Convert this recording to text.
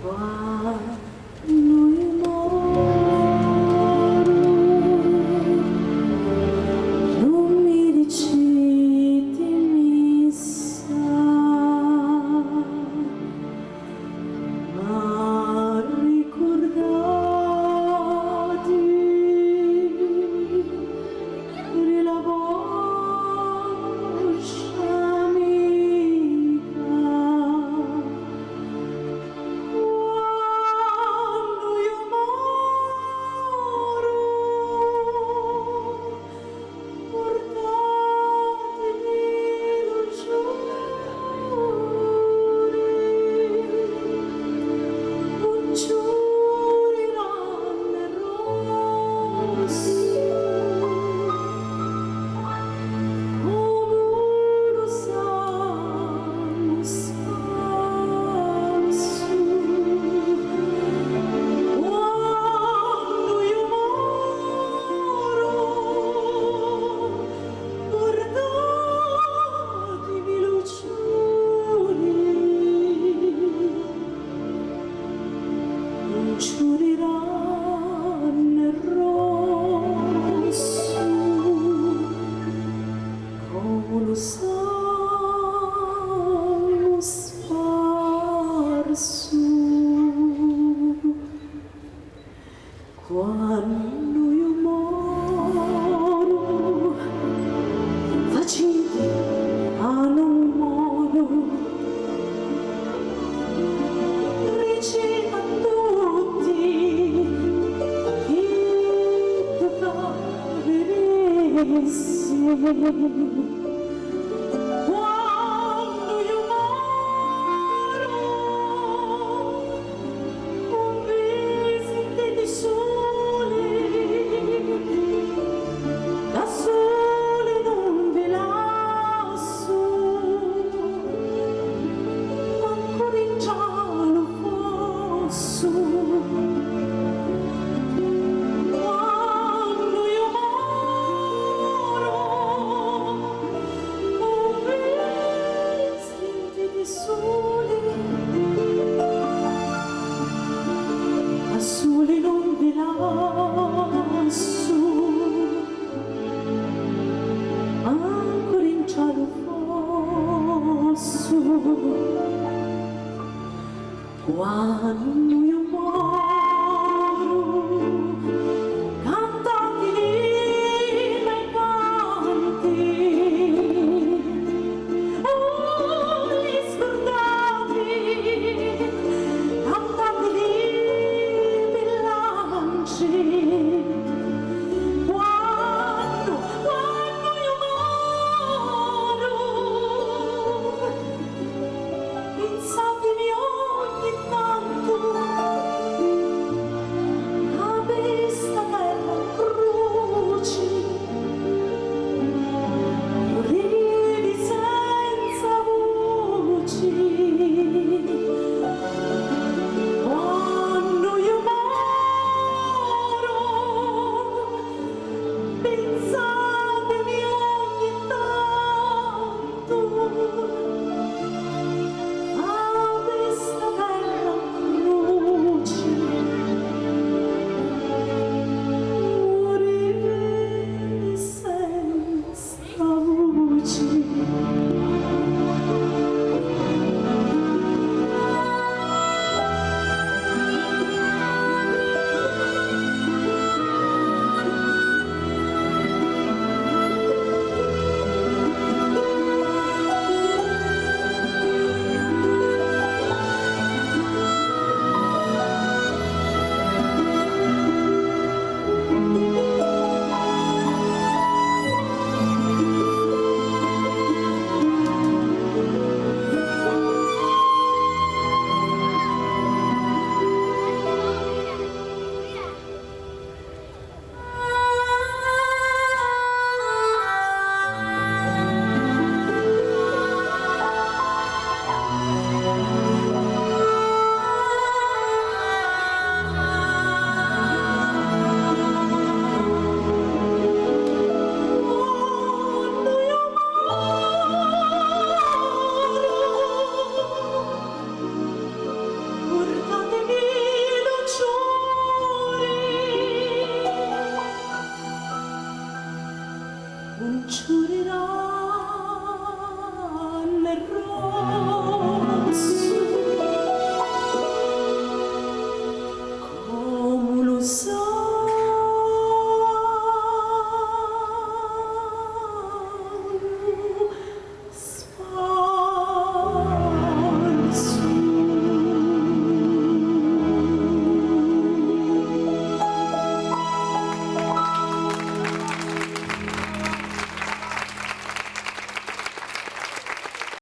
Quando io moro, non mi reciti missa, ma ricordati della voce amica. Quando io moro, portatemi luccioli ranne rosso, come uno sangue sparso. Quando io moro, portatemi luccioli ranne rosso, come lo sangue sparso. Quando io moro, facite a non moro, recita a tutti che tocca vedersi. Quando io moro, un visite di sole, da sole non vi lasso, ancora in giallo fosso. Quando io moro, un visite di sole, da sole non vi lasso, ancora in cielo fosso. Quando io moro,